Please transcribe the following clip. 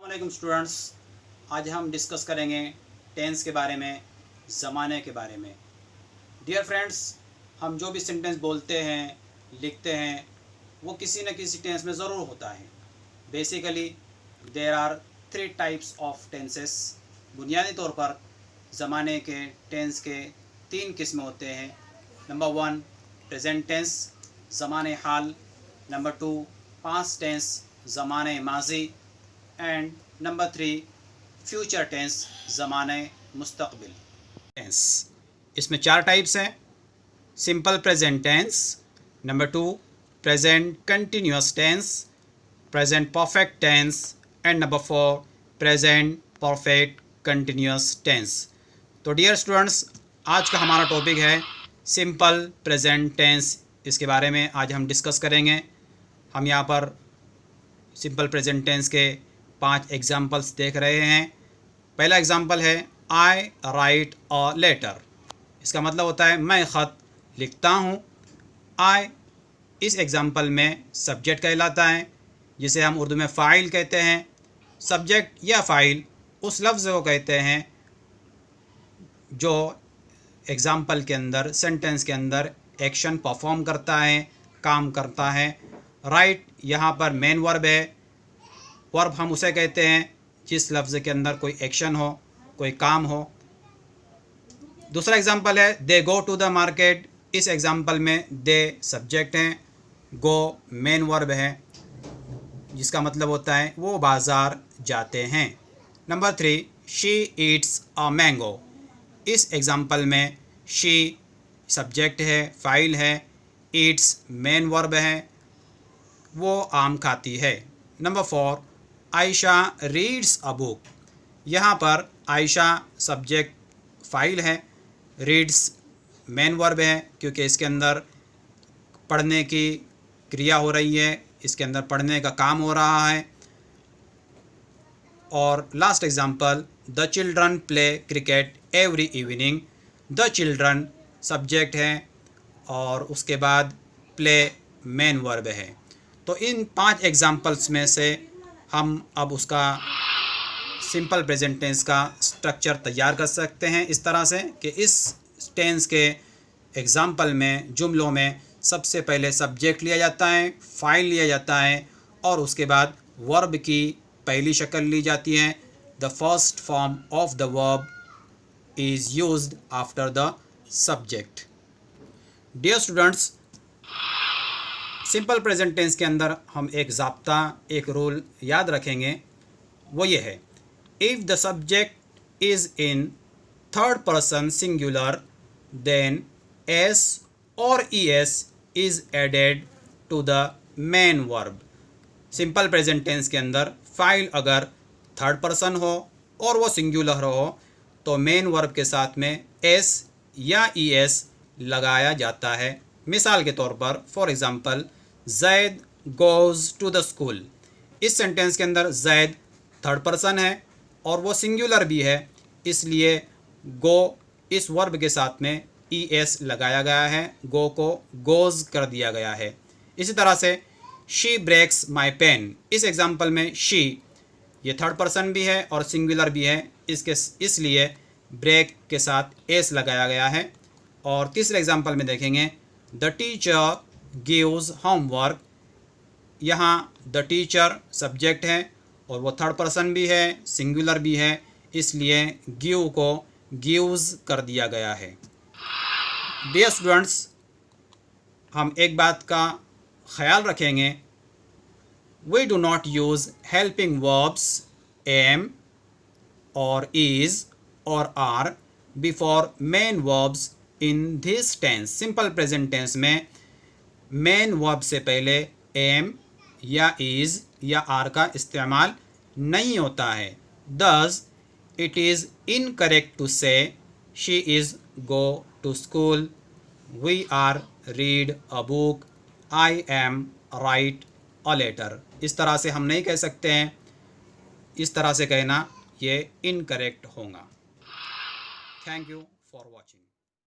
वालेकुम स्टूडेंट्स, आज हम डिस्कस करेंगे टेंस के बारे में, ज़माने के बारे में। डियर फ्रेंड्स, हम जो भी सेंटेंस बोलते हैं, लिखते हैं, वो किसी न किसी टेंस में ज़रूर होता है। Basically there are 3 types of tenses. बुनियादी तौर पर ज़माने के टेंस के 3 किस्में होते हैं। नंबर 1 प्रेजेंट टेंस, ज़माने हाल। नंबर 2 पास्ट टेंस, ज़माने माजी। एंड नंबर 3 फ्यूचर टेंस, ज़माने मुस्तकबिल टेंस। इसमें 4 टाइप्स हैं। Simple present tense, number 2 present continuous tense, present perfect tense and number 4 present perfect continuous tense. तो डियर स्टूडेंट्स, आज का हमारा टॉपिक है सिंपल प्रेजेंट टेंस। इसके बारे में आज हम डिस्कस करेंगे। हम यहाँ पर सिंपल प्रेजेंट टेंस के 5 एग्जाम्पल्स देख रहे हैं। पहला एग्जाम्पल है आई राइट अ लेटर। इसका मतलब होता है मैं ख़त लिखता हूँ। आई इस एग्जाम्पल में सब्जेक्ट कहलाता है, जिसे हम उर्दू में फ़ाइल कहते हैं। सब्जेक्ट या फ़ाइल उस लफ्ज़ को कहते हैं जो एग्जाम्पल के अंदर, सेंटेंस के अंदर एक्शन परफॉर्म करता है, काम करता है। राइट यहाँ पर मेन वर्ब है। वर्ब हम उसे कहते हैं जिस लफ्ज़ के अंदर कोई एक्शन हो, कोई काम हो। दूसरा एग्जांपल है दे गो टू द मार्केट। इस एग्जांपल में दे सब्जेक्ट हैं, गो मेन वर्ब है, जिसका मतलब होता है वो बाज़ार जाते हैं। Number 3 she Yeats a mango. इस एग्जांपल में शी सब्जेक्ट है, फ़ाइल है, ईट्स मेन वर्ब है, वो आम खाती है। Number 4 Ayesha reads a book. यहाँ पर आयशा सब्जेक्ट, फ़ाइल है, रीड्स मेन वर्ब है, क्योंकि इसके अंदर पढ़ने की क्रिया हो रही है, इसके अंदर पढ़ने का काम हो रहा है। और last example the children play cricket every evening. The children subject है और उसके बाद प्ले मेन वर्ब है। तो इन 5 एग्जांपल्स में से हम अब उसका सिंपल प्रेजेंट टेंस का स्ट्रक्चर तैयार कर सकते हैं इस तरह से कि इस टेंस के एग्जाम्पल में, जुमलों में सबसे पहले सब्जेक्ट लिया जाता है, फ़ाइल लिया जाता है और उसके बाद वर्ब की पहली शक्ल ली जाती है। The first form of the verb is used after the subject. Dear students, simple present tense के अंदर हम एक ज़ाब्ता, एक रूल याद रखेंगे। वो ये है, if the subject is in third person singular then S और E S is added to the main verb. Simple present tense के अंदर फ़ाइल अगर थर्ड पर्सन हो और वो सिंगुलर हो तो मेन वर्ब के साथ में एस या ई एस लगाया जाता है। मिसाल के तौर पर for example Zaid goes to the school. इस सेंटेंस के अंदर ज़ैद थर्ड पर्सन है और वो सिंगुलर भी है, इसलिए गो इस वर्ब के साथ में ई एस लगाया गया है, गो को गोज़ कर दिया गया है। इसी तरह से शी ब्रेक्स माई पेन। इस एग्जांपल में शी ये थर्ड पर्सन भी है और सिंगुलर भी है, इसलिए ब्रेक के साथ एस लगाया गया है। और तीसरे एग्जांपल में देखेंगे द टीचर गिव्स होमवर्क। यहाँ द टीचर सब्जेक्ट है और वो थर्ड पर्सन भी है, सिंगुलर भी है, इसलिए गिव को गिव्स कर दिया गया है। डियर स्टूडेंट्स, हम एक बात का ख्याल रखेंगे, we do not use helping verbs am और इज़ और are before main verbs in this tense. Simple present tense में मेन वर्ब से पहले एम या इज़ या आर का इस्तेमाल नहीं होता है। Thus it is incorrect to say she is go to school, we are read a book, I am write a letter. इस तरह से हम नहीं कह सकते हैं, इस तरह से कहना ये इनकरेक्ट होगा। Thank you for watching.